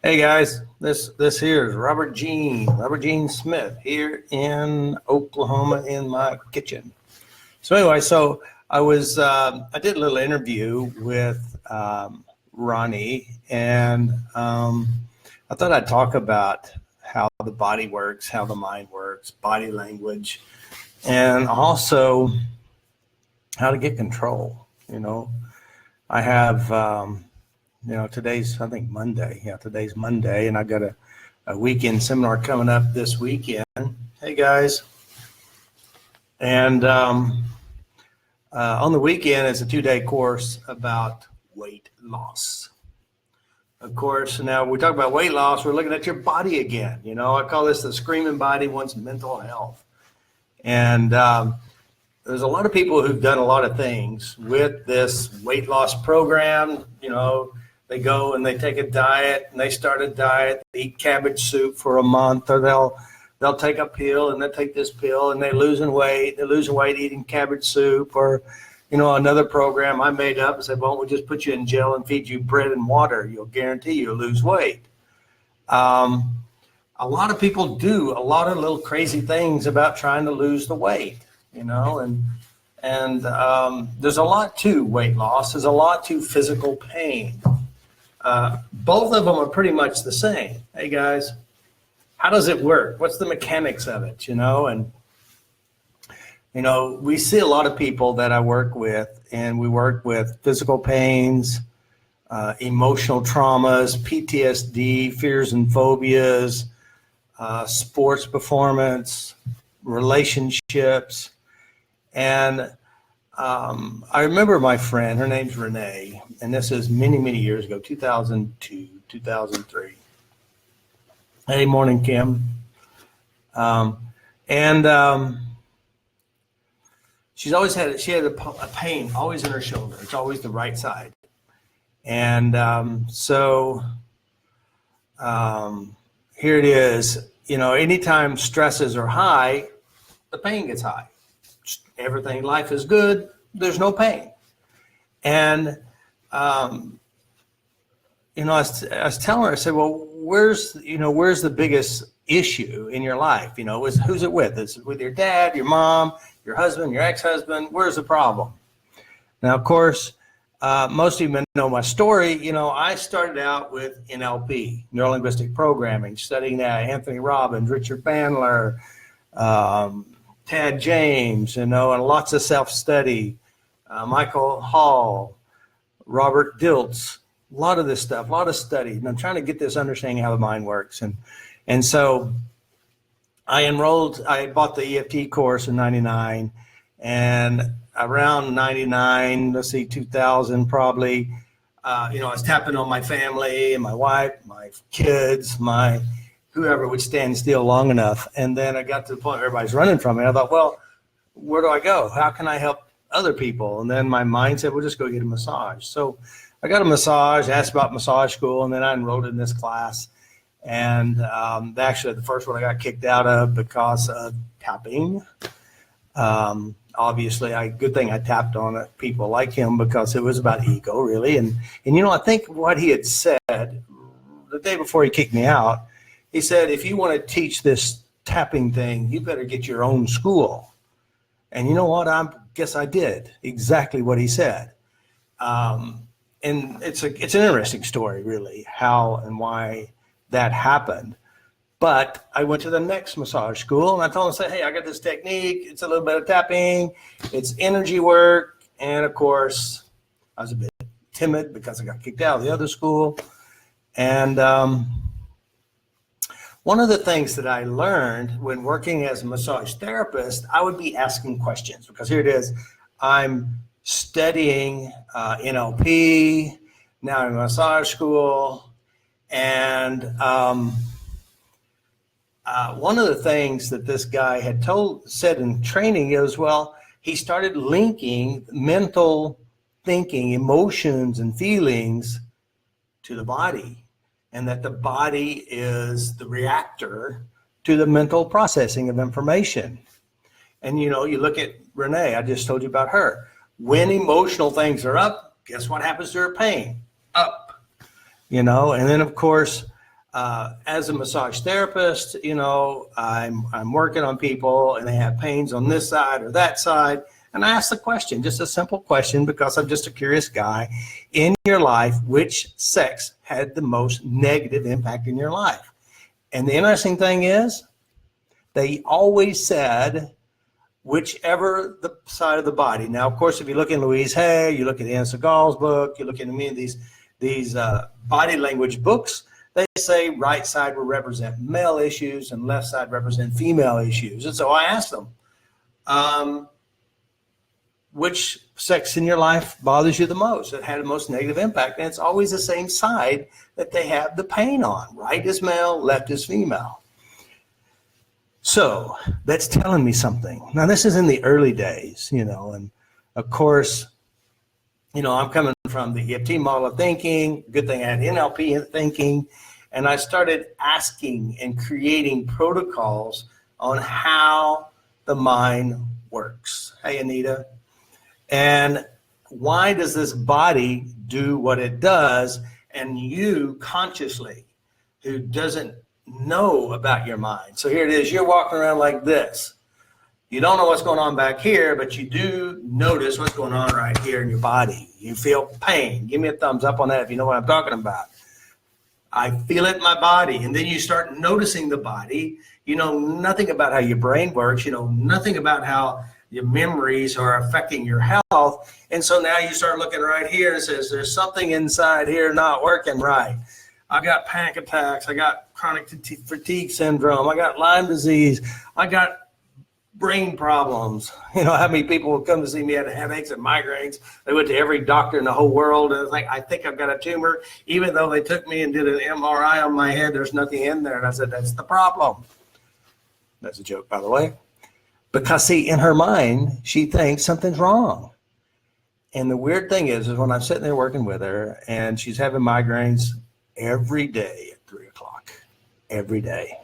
Hey guys, this here is Robert Gene Smith here in Oklahoma in my kitchen. So anyway, I did a little interview with Ronnie, and I thought I'd talk about how the body works, how the mind works, body language, and also how to get control. I have. Today's, I think, Monday. Yeah, today's Monday, and I got a weekend seminar coming up this weekend. Hey, guys. And on the weekend, it's a 2-day course about weight loss. Of course, now we talk about weight loss, we're looking at your body again. I call this the screaming body wants mental health. And there's a lot of people who've done a lot of things with this weight loss program. They go and they take a diet, and they start a diet, they eat cabbage soup for a month, or they'll take a pill, and they take this pill, and they're losing weight eating cabbage soup. Or another program I made up and said, well, we'll just put you in jail and feed you bread and water. You'll guarantee you'll lose weight. A lot of people do a lot of little crazy things about trying to lose the weight, and there's a lot to weight loss. There's a lot to physical pain. Both of them are pretty much the same. Hey guys, how does it work? What's the mechanics of it? We see a lot of people that I work with, and we work with physical pains, emotional traumas, PTSD, fears and phobias, sports performance, relationships. And I remember my friend, her name's Renee, and this is many, many years ago, 2002, 2003. Hey, morning, Kim. She had a pain always in her shoulder. It's always the right side. And here it is. Anytime stresses are high, the pain gets high. Everything, life is good, there's no pain. And I was telling her, I said, well, where's the biggest issue in your life? Who's it with? Is it with your dad, your mom, your husband, your ex-husband? Where's the problem? Now, of course, most of you know my story. I started out with NLP, neuro-linguistic programming, studying that, Anthony Robbins, Richard Bandler, Tad James, and lots of self-study, Michael Hall, Robert Dilts, a lot of this stuff, a lot of study. And I'm trying to get this understanding how the mind works. And so I bought the EFT course in 99, and around 99, 2000 probably, I was tapping on my family and my wife, my kids, whoever would stand still long enough. And then I got to the point where everybody's running from me. I thought, well, where do I go? How can I help other people? And then my mind said, well, just go get a massage. So I got a massage, asked about massage school, and then I enrolled in this class. And actually the first one I got kicked out of because of tapping. Obviously, good thing I tapped on people like him, because it was about ego, really. And I think what he had said the day before he kicked me out, he said, if you want to teach this tapping thing, you better get your own school. And you know what? I guess I did exactly what he said. And it's an interesting story, really, how and why that happened. But I went to the next massage school, and I told him, hey, I got this technique. It's a little bit of tapping. It's energy work. And, of course, I was a bit timid because I got kicked out of the other school. And one of the things that I learned when working as a massage therapist, I would be asking questions, because here it is. I'm studying NLP, now in massage school. And one of the things that this guy had said in training is, well, he started linking mental thinking, emotions, and feelings to the body. And that the body is the reactor to the mental processing of information. And, you look at Renee, I just told you about her. When emotional things are up, guess what happens to her pain? Up. And then, of course, As a massage therapist, I'm working on people and they have pains on this side or that side. And I ask the question, just a simple question, because I'm just a curious guy. In your life, which sex had the most negative impact in your life? And the interesting thing is, they always said whichever the side of the body. Now, of course, if you look in Louise Hay, you look at Anne Segal's book, you look at many of these body language books, they say right side will represent male issues and left side represent female issues. And so I asked them, which sex in your life bothers you the most? It had the most negative impact. And it's always the same side that they have the pain on. Right is male, left is female. So that's telling me something. Now, this is in the early days, and of course, I'm coming from the EFT model of thinking. Good thing I had NLP thinking. And I started asking and creating protocols on how the mind works. Hey, Anita. And why does this body do what it does? And you consciously, who doesn't know about your mind. So here it is, you're walking around like this. You don't know what's going on back here, but you do notice what's going on right here in your body. You feel pain. Give me a thumbs up on that if you know what I'm talking about. I feel it in my body. And then you start noticing the body. You know nothing about how your brain works. You know nothing about how your memories are affecting your health. And so now you start looking right here and says, there's something inside here not working right. I got panic attacks. I got chronic fatigue syndrome. I got Lyme disease. I got brain problems. How many people would come to see me had headaches and migraines? They went to every doctor in the whole world and it's like, I think I've got a tumor. Even though they took me and did an MRI on my head, there's nothing in there. And I said, that's the problem. That's a joke, by the way. Because see, in her mind, she thinks something's wrong. And the weird thing is when I'm sitting there working with her and she's having migraines every day at 3:00, every day.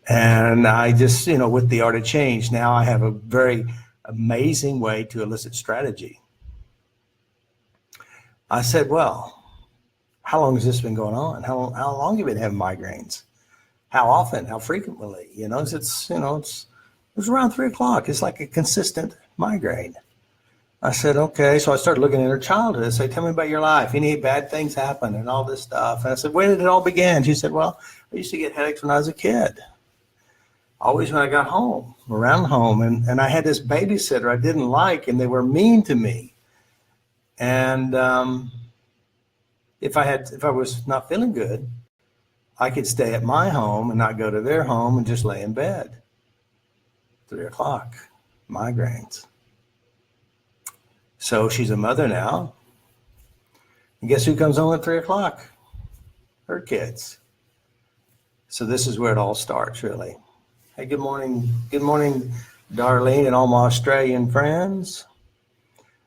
And I just, with the art of change, now I have a very amazing way to elicit strategy. I said, well, how long has this been going on? How long have you been having migraines? How often? How frequently? It's around 3:00. It's like a consistent migraine. I said, okay. So I started looking at her childhood. I said, tell me about your life. Any bad things happen and all this stuff. And I said, where did it all begin? She said, well, I used to get headaches when I was a kid. Always when I got home, around home. And I had this babysitter I didn't like, and they were mean to me. And if I was not feeling good, I could stay at my home and not go to their home and just lay in bed. 3:00, migraines. So she's a mother now. And guess who comes home at 3:00? Her kids. So this is where it all starts, really. Hey, good morning. Good morning, Darlene and all my Australian friends.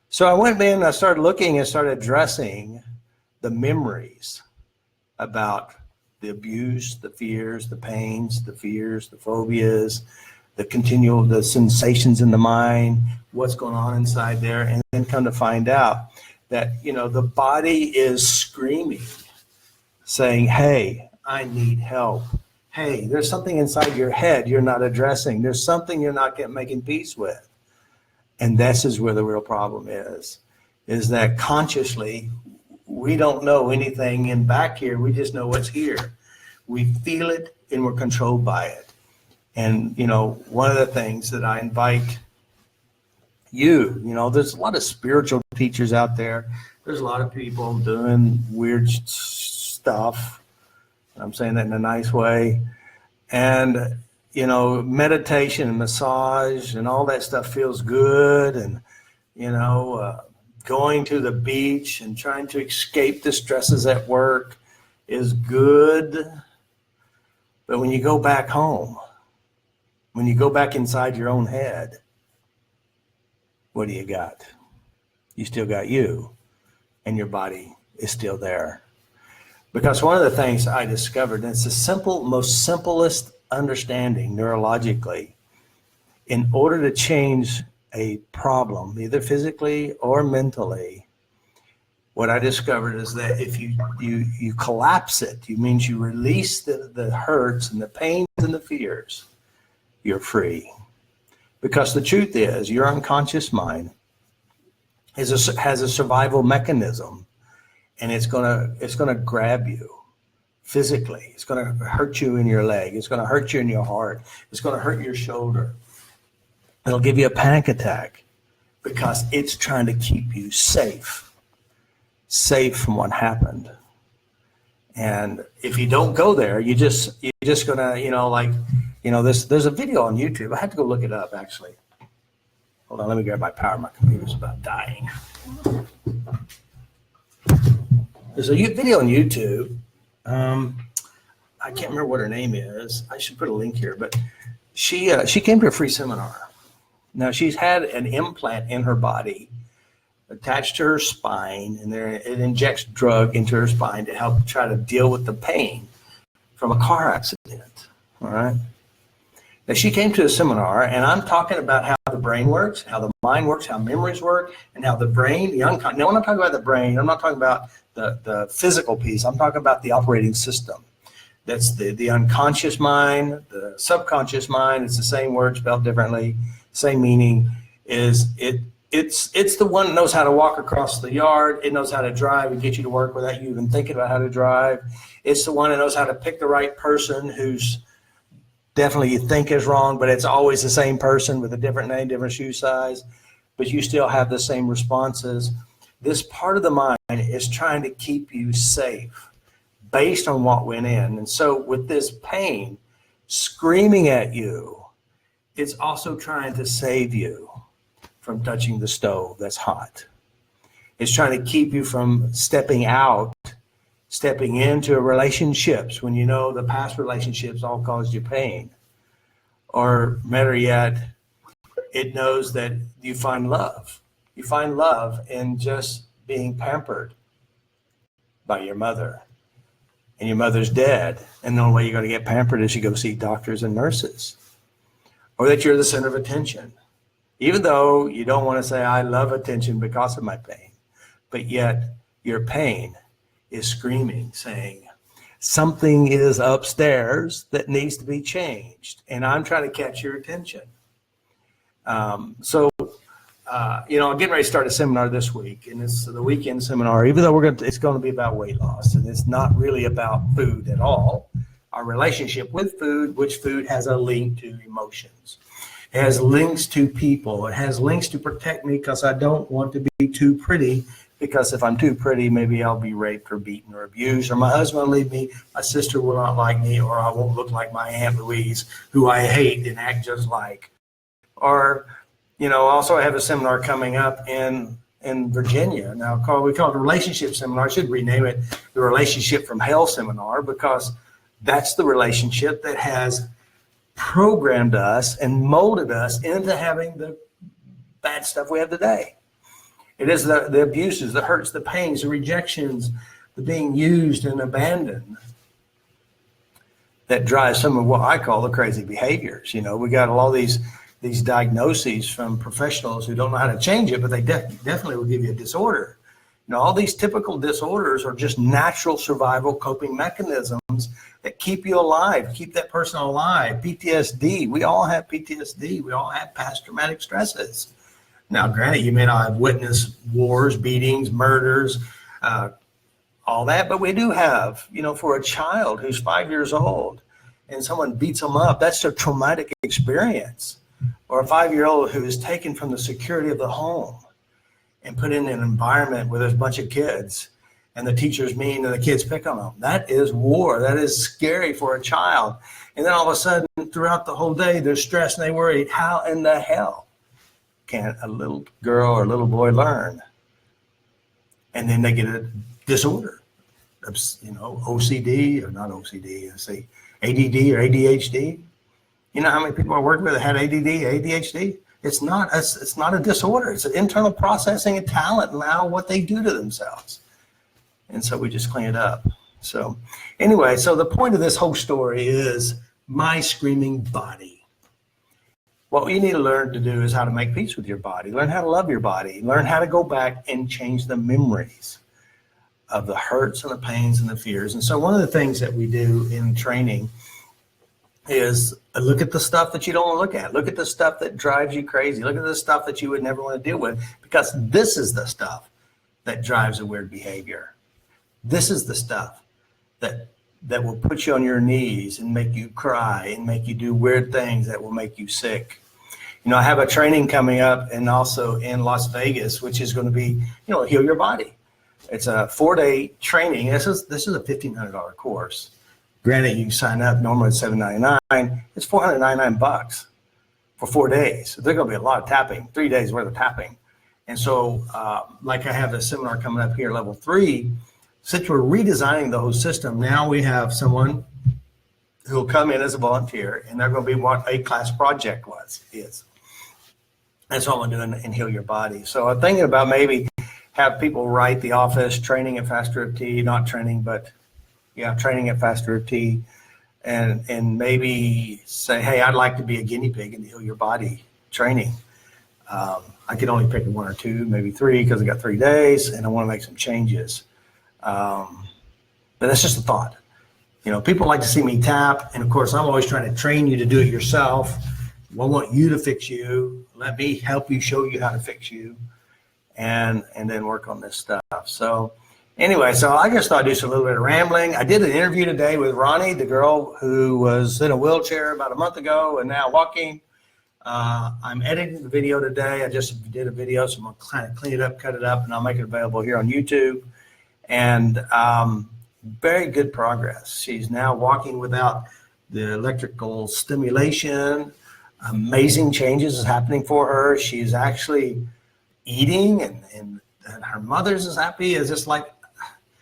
So I went in and I started looking and started addressing the memories about the abuse, the fears, the pains, the fears, the phobias, the sensations in the mind, what's going on inside there, and then come to find out that, the body is screaming, saying, hey, I need help. Hey, there's something inside your head you're not addressing. There's something you're not making peace with. And this is where the real problem is that consciously, we don't know anything in back here. We just know what's here. We feel it and we're controlled by it. And, one of the things that I invite you, there's a lot of spiritual teachers out there. There's a lot of people doing weird stuff. I'm saying that in a nice way. And, meditation and massage and all that stuff feels good. And, going to the beach and trying to escape the stresses at work is good. But when you go back home, when you go back inside your own head, what do you got? You still got you, and your body is still there. Because one of the things I discovered, and it's the most simplest understanding neurologically, in order to change a problem, either physically or mentally, what I discovered is that if you collapse it, it means you release the hurts and the pains and the fears, you're free. Because the truth is, your unconscious mind has a survival mechanism, and it's gonna grab you physically. It's gonna hurt you in your leg. It's gonna hurt you in your heart. It's gonna hurt your shoulder. It'll give you a panic attack because it's trying to keep you safe from what happened. And if you don't go there, you're just gonna, there's a video on YouTube. I had to go look it up, actually. Hold on, let me grab my power. My computer's about dying. There's a video on YouTube. I can't remember what her name is. I should put a link here, but she came to a free seminar. Now, she's had an implant in her body attached to her spine, and it injects drug into her spine to help try to deal with the pain from a car accident. All right. Now, she came to a seminar, and I'm talking about how the brain works, how the mind works, how memories work, and how the brain, Now, when I'm talking about the brain, I'm not talking about the physical piece. I'm talking about the operating system. That's the unconscious mind, the subconscious mind. It's the same word spelled differently, same meaning. It's the one that knows how to walk across the yard. It knows how to drive and get you to work without you even thinking about how to drive. It's the one that knows how to pick the right person who's definitely you think is wrong, but it's always the same person with a different name, different shoe size, but you still have the same responses. This part of the mind is trying to keep you safe based on what went in. And so with this pain screaming at you, it's also trying to save you from touching the stove that's hot. It's trying to keep you from stepping into relationships when you know the past relationships all caused you pain. Or better yet, it knows that you find love. You find love in just being pampered by your mother. And your mother's dead. And the only way you're going to get pampered is you go see doctors and nurses. Or that you're the center of attention. Even though you don't want to say, I love attention because of my pain, but yet your pain is screaming, saying, something is upstairs that needs to be changed, and I'm trying to catch your attention. I'm getting ready to start a seminar this week, and it's the weekend seminar, even though it's going to be about weight loss, and it's not really about food at all. Our relationship with food, which food has a link to emotions. It has links to people. It has links to protect me because I don't want to be too pretty, because if I'm too pretty, maybe I'll be raped or beaten or abused, or my husband will leave me, my sister will not like me, or I won't look like my Aunt Louise, who I hate and act just like. Or, also I have a seminar coming up in Virginia. Now, we call it a relationship seminar. I should rename it the Relationship from Hell Seminar, because that's the relationship that has programmed us and molded us into having the bad stuff we have today. It is the abuses, the hurts, the pains, the rejections, the being used and abandoned that drive some of what I call the crazy behaviors. We got all these diagnoses from professionals who don't know how to change it, but they definitely will give you a disorder. All these typical disorders are just natural survival coping mechanisms that keep you alive, keep that person alive. PTSD, we all have PTSD. We all have past traumatic stresses. Now, granted, you may not have witnessed wars, beatings, murders, all that, but we do have, for a child who's 5 years old and someone beats them up, that's a traumatic experience. Or a 5-year-old who is taken from the security of the home and put in an environment where there's a bunch of kids and the teacher's mean and the kids pick on them. That is war. That is scary for a child. And then all of a sudden, throughout the whole day, they're stressed and they worry, how in the hell can a little girl or a little boy learn? And then they get a disorder, OCD, or not OCD, say ADD or ADHD. You know how many people I work with that had ADD, ADHD? It's not a disorder. It's an internal processing and talent and now what they do to themselves. And so we just clean it up. So anyway, so the point of this whole story is my screaming body. What you need to learn to do is how to make peace with your body. Learn how to love your body. Learn how to go back and change the memories. of the hurts and the pains and the fears. And so one of the things that we do in training is look at the stuff that you don't want to look at. Look at the stuff that drives you crazy. Look at the stuff that you would never want to deal with, because this is the stuff that drives a weird behavior. This is the stuff that will put you on your knees and make you cry and make you do weird things that will make you sick. You know, I have a training coming up and also in Las Vegas, which is going to be, Heal Your Body. It's a 4-day training. This is a $1,500 course. Granted, you can sign up. Normally it's $799. It's $499 for 4 days. So there's going to be a lot of tapping, 3 days worth of tapping. And so, like I have a seminar coming up here, level 3. Since we're redesigning the whole system, now we have someone who will come in as a volunteer, and they're going to be what a class project is. That's what I'm doing in Heal Your Body. So I'm thinking about maybe have people write the office training at FasterEFT, not training, but training at FasterEFT, and maybe say, hey, I'd like to be a guinea pig in the Heal Your Body training. I could only pick 1 or 2, maybe 3, because I got 3 days, and I want to make some changes. But that's just a thought. People like to see me tap, and of course, I'm always trying to train you to do it yourself. I want you to fix you. Let me help you, show you how to fix you, and then work on this stuff. So anyway, so I just thought I'd do a little bit of rambling. I did an interview today with Ronnie, the girl who was in a wheelchair about a month ago and now walking. I'm editing the video today. I just did a video, so I'm going to kind of clean it up, cut it up, and I'll make it available here on YouTube. And very good progress. She's now walking without the electrical stimulation. Amazing changes is happening for her. She's actually eating, and her mother's as happy as just like,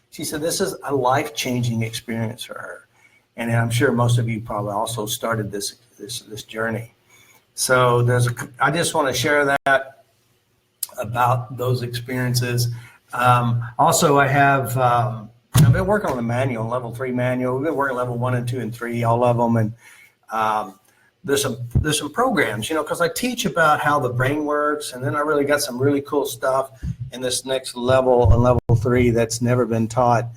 she said, this is a life-changing experience for her. And I'm sure most of you probably also started this journey. So I just want to share that about those experiences. Also, I have, I've been working on the manual, level 3 manual. We've been working level 1 and 2 and 3, all of them. And there's some programs, because I teach about how the brain works. And then I really got some really cool stuff in this next level, on level 3, that's never been taught.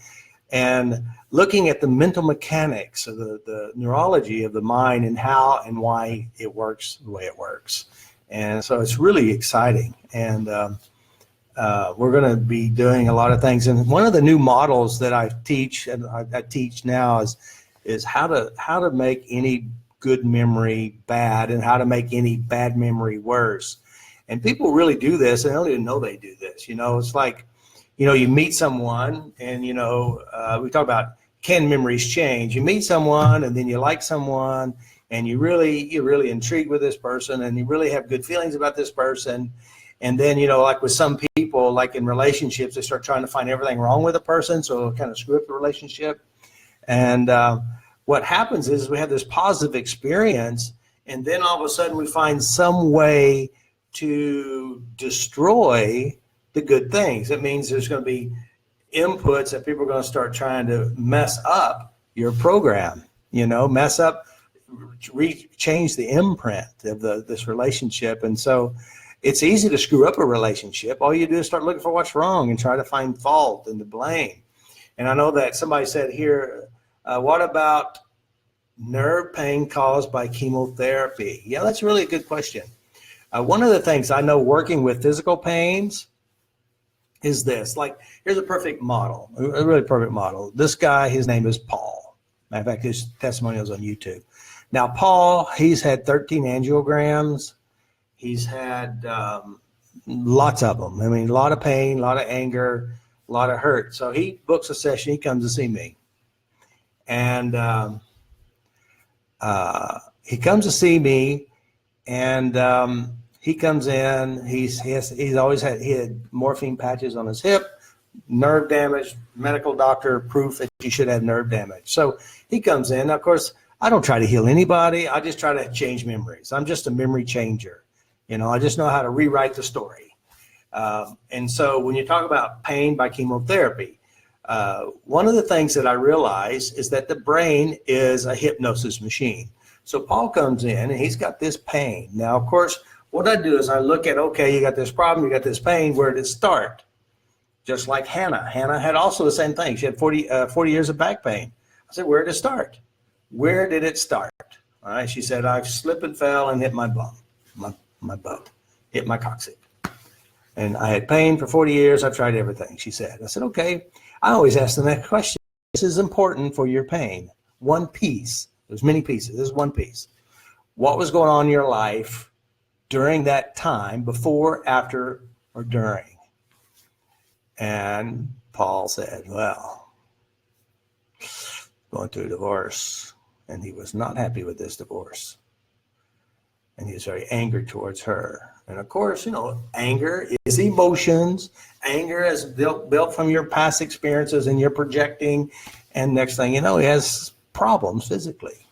And looking at the mental mechanics of the neurology of the mind and how and why it works the way it works. And so it's really exciting. And we're going to be doing a lot of things. And one of the new models that I teach, and I teach now, is how to make any good memory bad and how to make any bad memory worse. And people really do this, and they don't even know they do this. It's like, you meet someone, and we talk about, can memories change? You meet someone, and then you like someone, and you're really intrigued with this person, and you really have good feelings about this person. And then, like with some people, like in relationships, they start trying to find everything wrong with a person, so it'll kind of screw up the relationship. And what happens is we have this positive experience, and then all of a sudden we find some way to destroy the good things. It means there's going to be inputs that people are going to start trying to mess up your program, mess up, change the imprint of this relationship. And so it's easy to screw up a relationship. All you do is start looking for what's wrong and try to find fault and to blame. And I know that somebody said here, what about nerve pain caused by chemotherapy? Yeah, that's really a good question. One of the things I know working with physical pains is this. Like, here's a perfect model, a really perfect model. This guy, his name is Paul. Matter of fact, his testimonial's on YouTube. Now, Paul, he's had 13 angiograms. He's had lots of them. I mean, a lot of pain, a lot of anger, a lot of hurt. So he books a session. He comes to see me. And he comes to see me, and he comes in. He had morphine patches on his hip, nerve damage, medical doctor proof that you should have nerve damage. So he comes in. Now, of course, I don't try to heal anybody. I just try to change memories. I'm just a memory changer. I just know how to rewrite the story. And so when you talk about pain by chemotherapy, one of the things that I realize is that the brain is a hypnosis machine. So Paul comes in, and he's got this pain. Now, of course, what I do is I look at, okay, you got this problem, you got this pain. Where did it start? just like Hanna. Hanna had also the same thing. She had 40 years of back pain. I said, where did it start? Where did it start? All right. She said, I slipped and fell and hit my bum, my boat, hit my coccyx. And I had pain for 40 years. I've tried everything, she said. I said, okay. I always ask the next question. This is important for your pain. One piece. There's many pieces. This is one piece. What was going on in your life during that time, before, after, or during? And Paul said, well, going through a divorce, and he was not happy with this divorce. And he was very angry towards her. And of course, you know, anger is emotions. Anger is built from your past experiences, and you're projecting. And next thing you know, he has problems physically.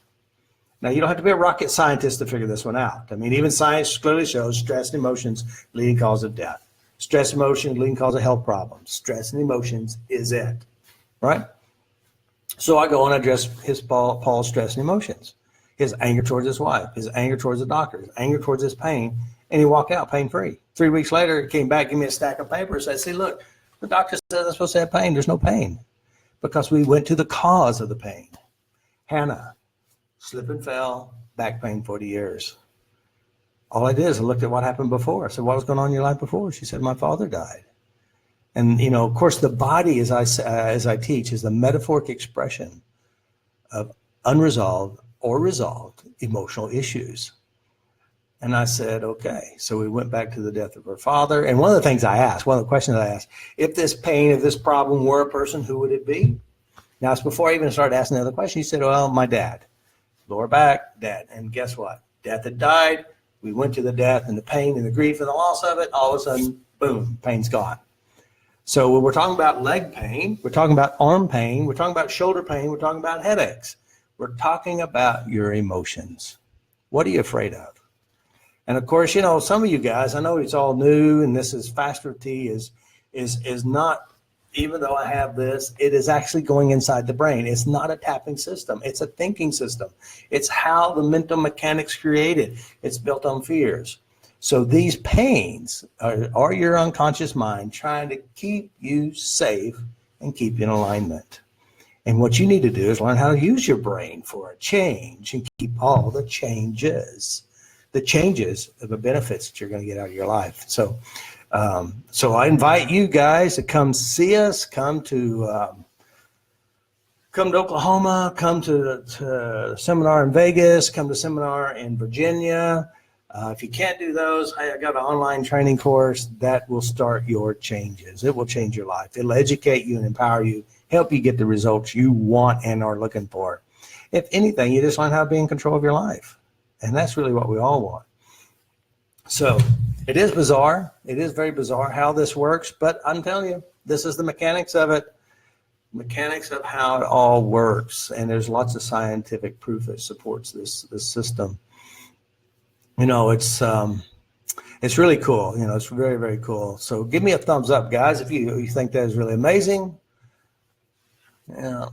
Now, you don't have to be a rocket scientist to figure this one out. I mean, even science clearly shows stress and emotions leading cause of death. Stress, emotion, leading cause of health problems. Stress and emotions is it, right? So I go and address Paul's stress and emotions, his anger towards his wife, his anger towards the doctor, his anger towards his pain, and he walked out pain-free. 3 weeks later, he came back, gave me a stack of papers. I said, look, the doctor says I'm supposed to have pain. There's no pain, because we went to the cause of the pain. Hanna, slip and fell, back pain 40 years. All I did is I looked at what happened before. I said, what was going on in your life before? She said, my father died. And, you know, of course, the body, as I teach, is the metaphoric expression of unresolved or resolved emotional issues. And I said, okay. So we went back to the death of her father. And one of the things I asked, one of the questions I asked, if this pain, if this problem were a person, who would it be? Now, it's before I even started asking the other question. He said, well, my dad. Lower back, dad. And guess what? Dad had died. We went to the death and the pain and the grief and the loss of it. All of a sudden, boom, pain's gone. So when we're talking about leg pain, we're talking about arm pain, we're talking about shoulder pain, we're talking about headaches. We're talking about your emotions. What are you afraid of? And of course, you know, some of you guys, I know it's all new, and this is FasterEFT is not, even though I have this, it is actually going inside the brain. It's not a tapping system. It's a thinking system. It's how the mental mechanics created. It's built on fears. So these pains are your unconscious mind trying to keep you safe and keep you in alignment. And what you need to do is learn how to use your brain for a change and keep all the changes of the benefits that you're going to get out of your life. So I invite you guys to come see us, come to Oklahoma, come to the seminar in Vegas, come to seminar in Virginia. If you can't do those, I got an online training course that will start your changes. It will change your life. It'll educate you and empower you, help you get the results you want and are looking for. If anything, you just learn how to be in control of your life. And that's really what we all want. So it is bizarre. It is very bizarre how this works, but I'm telling you, this is the mechanics of it, mechanics of how it all works. And there's lots of scientific proof that supports this system. You know, it's really cool. You know, it's very, very cool. So give me a thumbs up, guys, if you think that is really amazing. Yeah.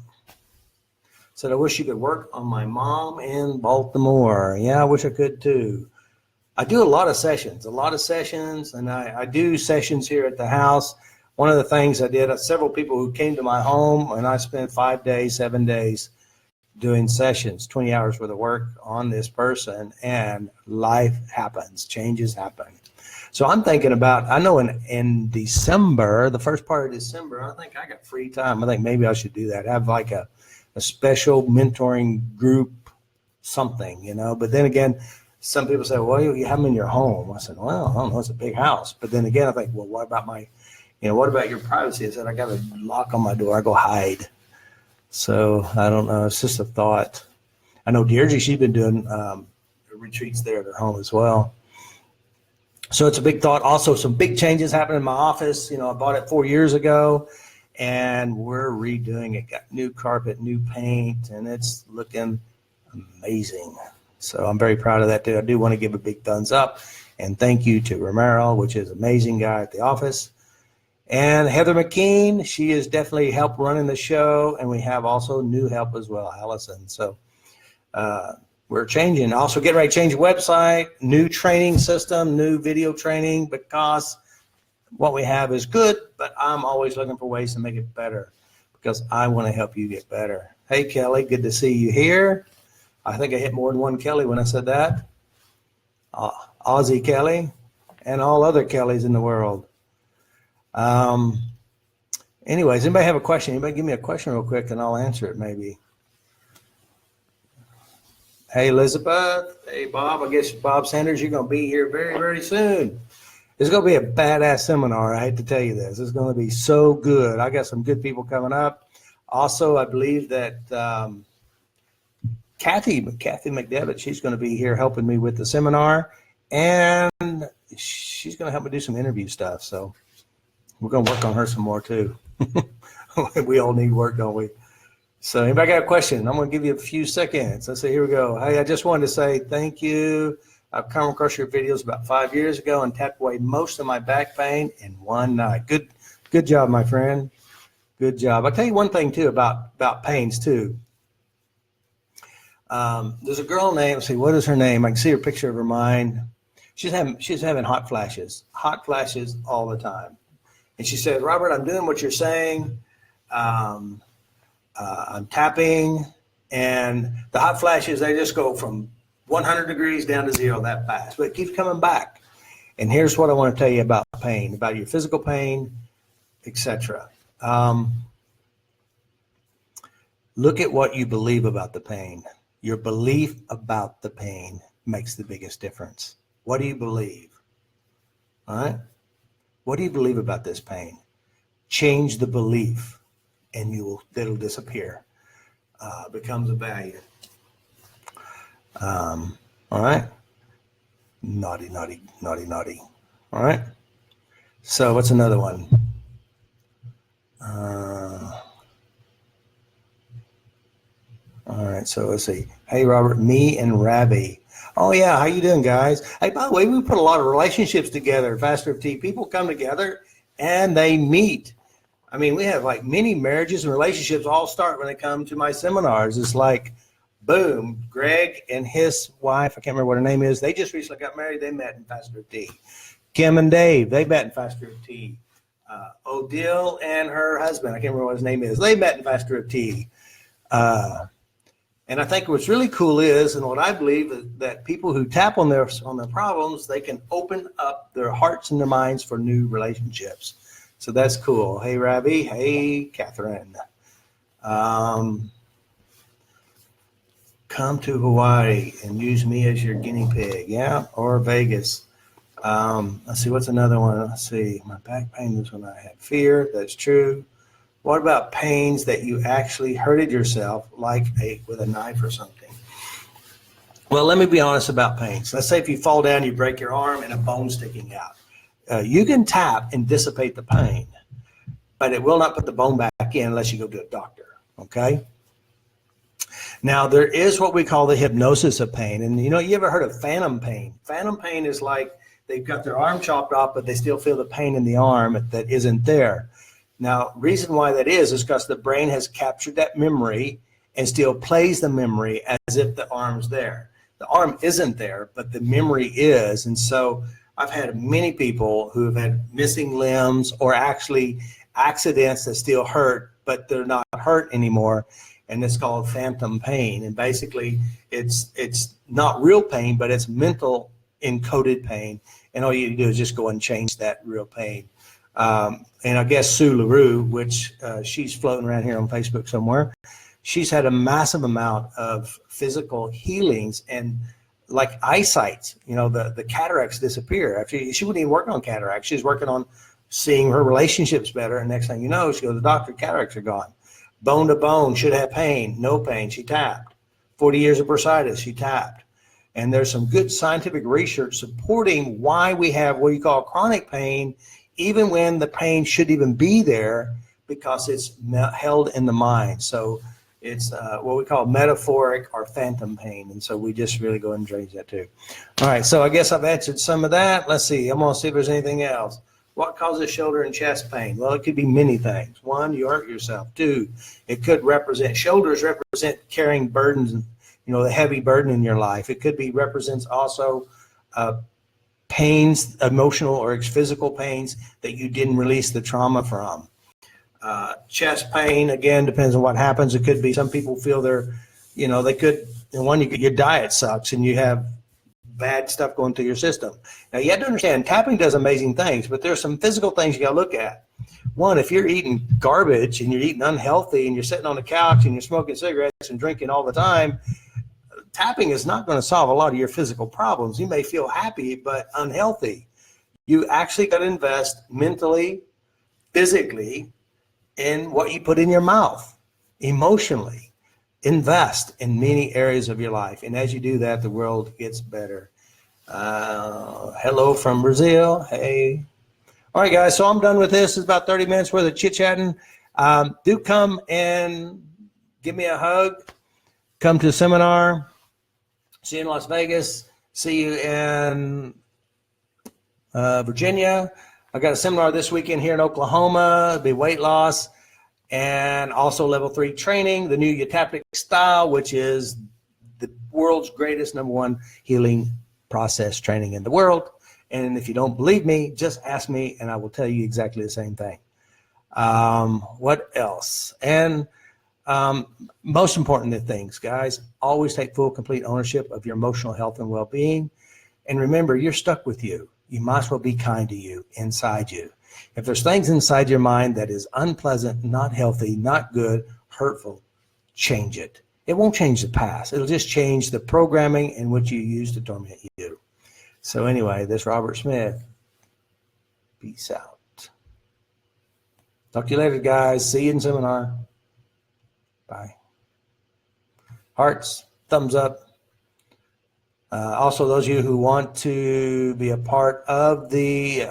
Said, I wish you could work on my mom in Baltimore. Yeah, I wish I could too. I do a lot of sessions, and I do sessions here at the house. One of the things I did, several people who came to my home, and I spent 5 days, 7 days doing sessions, 20 hours worth of work on this person, and life happens, changes happen. So I'm thinking about, I know in December, the first part of December, I think I got free time. I think maybe I should do that, have like a special mentoring group, something, you know. But then again, some people say, well, you have them in your home. I said, well, I don't know, it's a big house. But then again, I think, well, what about what about your privacy? I said, I got a lock on my door, I go hide. So I don't know, it's just a thought. I know Deirdre, she's been doing retreats there at her home as well. So it's a big thought. Also, some big changes happened in my office. You know, I bought it 4 years ago, and we're redoing it. Got new carpet, new paint, and it's looking amazing. So I'm very proud of that too. I do want to give a big thumbs up, and thank you to Romero, which is an amazing guy at the office. And Heather McKean, she has definitely helped running the show, and we have also new help as well, Allison. So we're changing. Also getting ready to change the website, new training system, new video training, because what we have is good, but I'm always looking for ways to make it better because I want to help you get better. Hey, Kelly, good to see you here. I think I hit more than one Kelly when I said that. Aussie Kelly and all other Kellys in the world. Anyways, anybody have a question? Anybody give me a question real quick and I'll answer it maybe. Hey, Elizabeth. Hey, Bob. I guess Bob Sanders, you're going to be here very, very soon. It's going to be a badass seminar. I hate to tell you this. It's going to be so good. I got some good people coming up. Also, I believe that Kathy McDevitt, she's going to be here helping me with the seminar, and she's going to help me do some interview stuff. So we're going to work on her some more too. We all need work, don't we? So anybody got a question? I'm going to give you a few seconds. Let's see. Here we go. Hey, I just wanted to say thank you. I've come across your videos about 5 years ago and tapped away most of my back pain in one night. Good job, my friend. Good job. I'll tell you one thing too about pains too. There's a girl named, let's see, what is her name? I can see her picture of her mind. She's having hot flashes all the time. And she said, Robert, I'm doing what you're saying. I'm tapping, and the hot flashes, they just go from 100 degrees down to 0 that fast, but it keeps coming back. And here's what I want to tell you about pain, about your physical pain, etc. Look at what you believe about the pain. Your belief about the pain makes the biggest difference. What do you believe? All right? What do you believe about this pain? Change the belief, and it'll disappear. Becomes a value. All right? Naughty, naughty, naughty, naughty. All right? So what's another one? All right, so let's see. Hey, Robert, me and Ravi. Oh, yeah, how you doing, guys? Hey, by the way, we put a lot of relationships together, FasterEFT. People come together, and they meet. I mean, we have like many marriages and relationships all start when they come to my seminars. It's like, boom, Greg and his wife, I can't remember what her name is, they just recently got married. They met in FasterEFT. Kim and Dave, they met in FasterEFT. Odile and her husband, I can't remember what his name is, they met in FasterEFT. And I think what's really cool is, and what I believe is that people who tap on their problems, they can open up their hearts and their minds for new relationships. So that's cool. Hey, Ravi. Hey, Catherine. Come to Hawaii and use me as your guinea pig. Yeah, or Vegas. Let's see, what's another one? Let's see. My back pain is when I had fear. That's true. What about pains that you actually hurted yourself, like with a knife or something? Well, let me be honest about pains. Let's say if you fall down, you break your arm and a bone sticking out. You can tap and dissipate the pain, but it will not put the bone back in unless you go to a doctor, okay? Now, there is what we call the hypnosis of pain. And, you ever heard of phantom pain? Phantom pain is like they've got their arm chopped off, but they still feel the pain in the arm that isn't there. Now, reason why that is because the brain has captured that memory and still plays the memory as if the arm's there. The arm isn't there, but the memory is. And so I've had many people who have had missing limbs or actually accidents that still hurt, but they're not hurt anymore. And it's called phantom pain. And basically, it's not real pain, but it's mental encoded pain. And all you do is just go and change that real pain. And I guess Sue LaRue, which she's floating around here on Facebook somewhere, she's had a massive amount of physical healings and like eyesight, the cataracts disappear. After she wouldn't even work on cataracts. She's working on seeing her relationships better. And next thing you know, she goes to the doctor, cataracts are gone. Bone to bone, should have pain, no pain, she tapped. 40 years of bursitis, she tapped. And there's some good scientific research supporting why we have what you call chronic pain, even when the pain shouldn't even be there because it's held in the mind. So it's what we call metaphoric or phantom pain. And so we just really go and change that too. All right, so I guess I've answered some of that. Let's see, I'm gonna see if there's anything else. What causes shoulder and chest pain? Well, it could be many things. One, you hurt yourself. Two, it could shoulders represent carrying burdens, the heavy burden in your life. It could be represents also pains, emotional or physical pains that you didn't release the trauma from. Chest pain, again, depends on what happens. It could be some people feel they could, your diet sucks and you have bad stuff going through your system. Now, you have to understand, tapping does amazing things, but there's some physical things you got to look at. One, if you're eating garbage and you're eating unhealthy and you're sitting on the couch and you're smoking cigarettes and drinking all the time, tapping is not going to solve a lot of your physical problems. You may feel happy, but unhealthy. You actually got to invest mentally, physically, in what you put in your mouth, emotionally. Invest in many areas of your life. And as you do that, the world gets better. Hello from Brazil. Hey. All right, guys, so I'm done with this. It's about 30 minutes worth of chit-chatting. Do come and give me a hug. Come to the seminar. See you in Las Vegas. See you in Virginia. I got a seminar this weekend here in Oklahoma. It'll be weight loss and also level 3 training, the new eutaptic style, which is the world's greatest #1 healing process training in the world. And if you don't believe me, just ask me and I will tell you exactly the same thing. What else? And most important things, guys, always take full, complete ownership of your emotional health and well-being. And remember, you're stuck with you. You might as well be kind to you, inside you. If there's things inside your mind that is unpleasant, not healthy, not good, hurtful, change it. It won't change the past. It'll just change the programming in which you use to torment you. So anyway, this is Robert Smith. Peace out. Talk to you later, guys. See you in seminar. Bye. Hearts, thumbs up. Also, those of you who want to be a part of be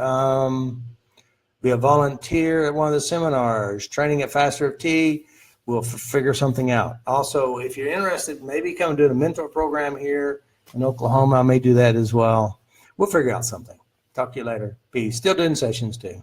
a volunteer at one of the seminars, training at FasterEFT, we'll figure something out. Also, if you're interested, maybe come do the mentor program here in Oklahoma. I may do that as well. We'll figure out something. Talk to you later. Peace. Still doing sessions too.